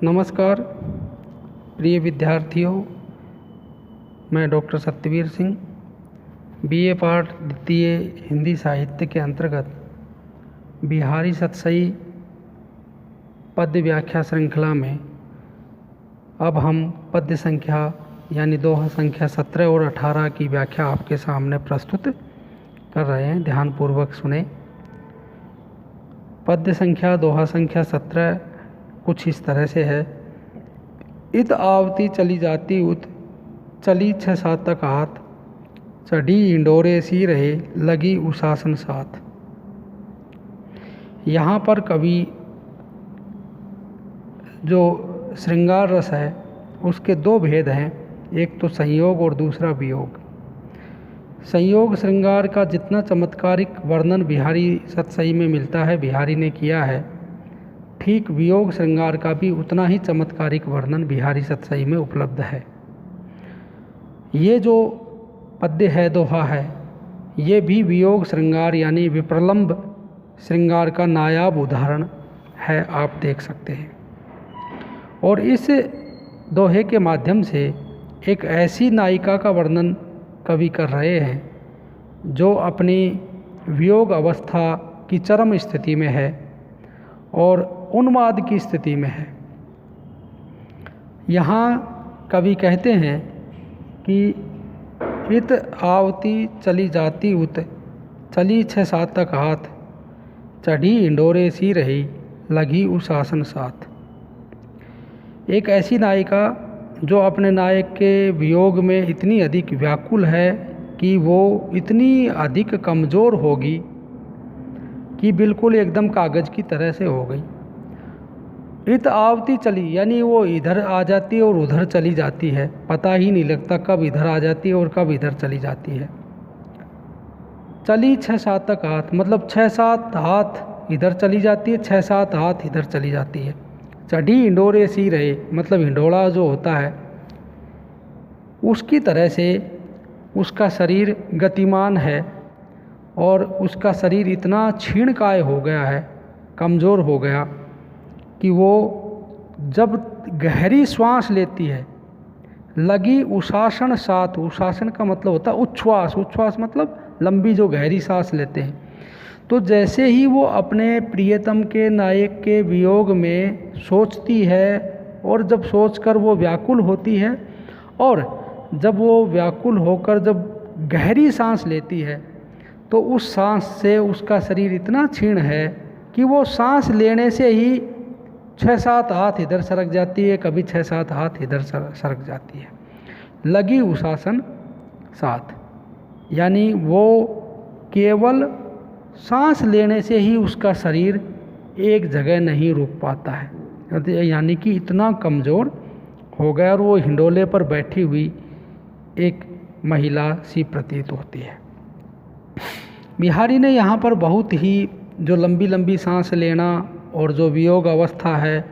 नमस्कार प्रिय विद्यार्थियों, मैं डॉक्टर सत्यवीर सिंह बीए पाठ द्वितीय हिंदी साहित्य के अंतर्गत बिहारी सतसई पद्य व्याख्या श्रृंखला में अब हम पद्य संख्या यानी दोहा संख्या 17 और 18 की व्याख्या आपके सामने प्रस्तुत कर रहे हैं। ध्यानपूर्वक सुने। पद्य संख्या दोहा संख्या 17 कुछ इस तरह से है। इत आवती चली जाती उत, चली 6-7 तक हाथ, चढ़ी इंडोरे सी रहे, लगी उशासन साथ। यहाँ पर कवि जो श्रृंगार रस है उसके दो भेद हैं, एक तो संयोग और दूसरा वियोग। संयोग श्रृंगार का जितना चमत्कारिक वर्णन बिहारी सतसई में मिलता है, बिहारी ने किया है, ठीक वियोग श्रृंगार का भी उतना ही चमत्कारिक वर्णन बिहारी सतसई में उपलब्ध है। ये जो पद्य है, दोहा है, ये भी वियोग श्रृंगार यानी विप्रलंब श्रृंगार का नायाब उदाहरण है, आप देख सकते हैं। और इस दोहे के माध्यम से एक ऐसी नायिका का वर्णन कवि कर रहे हैं जो अपनी वियोग अवस्था की चरम स्थिति में है और उन्माद की स्थिति में है। यहाँ कवि कहते हैं कि इत आवती चली जाती उत, चली 6-7 तक हाथ, चढ़ी इंडोरे सी रही, लगी उशासन साथ। एक ऐसी नायिका जो अपने नायक के वियोग में इतनी अधिक व्याकुल है कि वो इतनी अधिक कमज़ोर होगी कि बिल्कुल एकदम कागज़ की तरह से हो गई। इत आवती चली यानी वो इधर आ जाती है और उधर चली जाती है, पता ही नहीं लगता कब इधर आ जाती है और कब इधर चली जाती है। चली 6-7 तक हाथ, मतलब 6-7 हाथ इधर चली जाती है, 6-7 हाथ इधर चली जाती है। चढ़ी इंडोरे सी रहे, मतलब हिंडोला जो होता है उसकी तरह से उसका शरीर गतिमान है और उसका शरीर इतना क्षीणकाय हो गया है, कमज़ोर हो गया कि वो जब गहरी श्वास लेती है, लगी उशासन साथ। उशासन का मतलब होता है उच्छ्वास, उच्छ्वास मतलब लंबी जो गहरी सांस लेते हैं। तो जैसे ही वो अपने प्रियतम के नायक के वियोग में सोचती है और जब सोचकर वो व्याकुल होती है और जब वो व्याकुल होकर जब गहरी सांस लेती है तो उस सांस से उसका शरीर इतना क्षीण है कि वो सांस लेने से ही 6-7 हाथ इधर सरक जाती है, कभी 6-7 हाथ इधर सरक जाती है। लगी उशासन साथ यानी वो केवल सांस लेने से ही उसका शरीर एक जगह नहीं रुक पाता है, यानी कि इतना कमज़ोर हो गया और वो हिंडोले पर बैठी हुई एक महिला सी प्रतीत होती है। बिहारी ने यहाँ पर बहुत ही जो लंबी लंबी सांस लेना और जो वियोग अवस्था है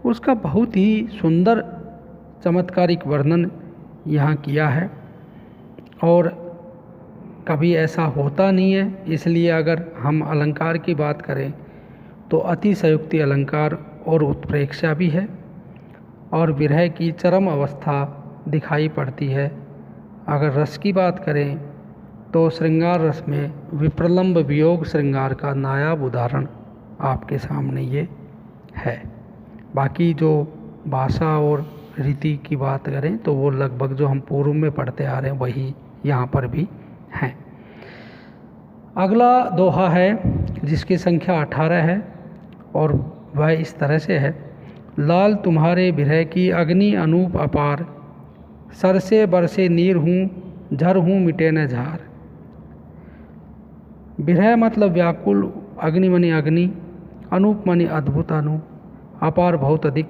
उसका बहुत ही सुंदर चमत्कारिक वर्णन यहाँ किया है। और कभी ऐसा होता नहीं है, इसलिए अगर हम अलंकार की बात करें तो अतिशयोक्ति अलंकार और उत्प्रेक्षा भी है और विरह की चरम अवस्था दिखाई पड़ती है। अगर रस की बात करें तो श्रृंगार रस में विप्रलंब वियोग श्रृंगार का नायाब उदाहरण आपके सामने ये है। बाकी जो भाषा और रीति की बात करें तो वो लगभग जो हम पूर्व में पढ़ते आ रहे हैं वही यहाँ पर भी हैं। अगला दोहा है जिसकी संख्या 18 है और वह इस तरह से है। लाल तुम्हारे विरह की अग्नि अनूप अपार, सर से बरसे नीर हूँ, झर हूँ मिटे न झार। विरह मतलब व्याकुल, अग्नि मनि अग्नि, अनूप मनि अद्भुत अनूप, अपार बहुत अधिक,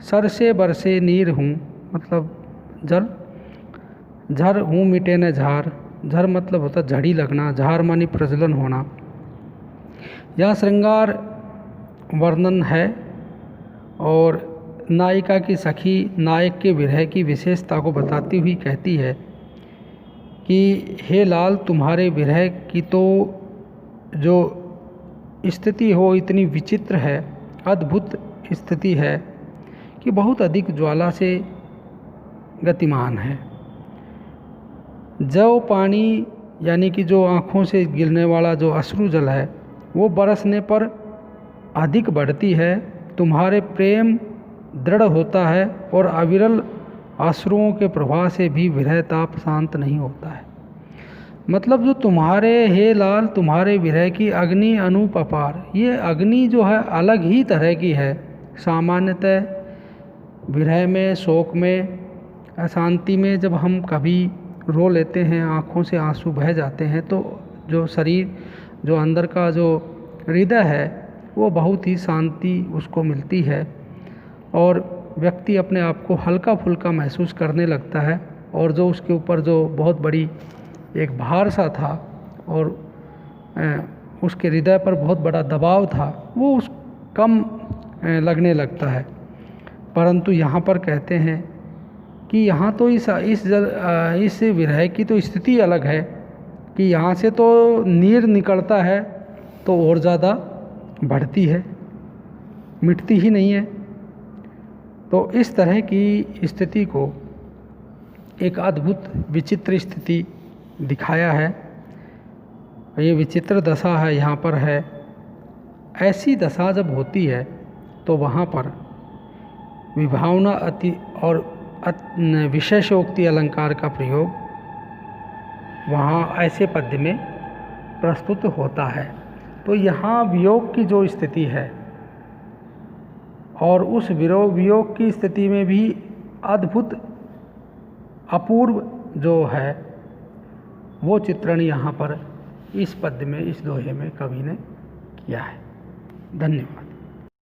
सर से बरसे नीर हूँ मतलब जल, झर हूँ मिटे न झार। झर मतलब होता झड़ी लगना, झार मानी प्रज्वलन होना। यह श्रृंगार वर्णन है और नायिका की सखी नायक के विरह की विशेषता को बताती हुई कहती है कि हे लाल तुम्हारे विरह की तो जो स्थिति हो इतनी विचित्र है, अद्भुत स्थिति है कि बहुत अधिक ज्वाला से गतिमान है। जो पानी यानी कि जो आँखों से गिरने वाला जो अश्रु जल है वो बरसने पर अधिक बढ़ती है। तुम्हारे प्रेम दृढ़ होता है और अविरल अश्रुओं के प्रवाह से भी विरह ताप शांत नहीं होता है। मतलब जो तुम्हारे हे लाल तुम्हारे विरह की अग्नि अनूप अपार, ये अग्नि जो है अलग ही तरह की है। सामान्यतः विरह में, शोक में, अशांति में जब हम कभी रो लेते हैं, आँखों से आंसू बह जाते हैं, तो जो शरीर, जो अंदर का जो हृदय है वो बहुत ही शांति उसको मिलती है और व्यक्ति अपने आप को हल्का फुल्का महसूस करने लगता है। और जो उसके ऊपर जो बहुत बड़ी एक भार सा था और उसके हृदय पर बहुत बड़ा दबाव था वो उस कम लगने लगता है। परंतु यहाँ पर कहते हैं कि यहाँ तो इस विरह की तो स्थिति अलग है कि यहाँ से तो नीर निकलता है तो और ज़्यादा बढ़ती है, मिटती ही नहीं है। तो इस तरह की स्थिति को एक अद्भुत विचित्र स्थिति दिखाया है। ये विचित्र दशा है यहाँ पर है। ऐसी दशा जब होती है तो वहाँ पर विभावना अति और विशेषोक्ति अलंकार का प्रयोग वहाँ ऐसे पद्य में प्रस्तुत होता है। तो यहाँ वियोग की जो स्थिति है और उस वियोग की स्थिति में भी अद्भुत अपूर्व जो है वो चित्रण यहाँ पर इस पद्य में, इस दोहे में कवि ने किया है। धन्यवाद।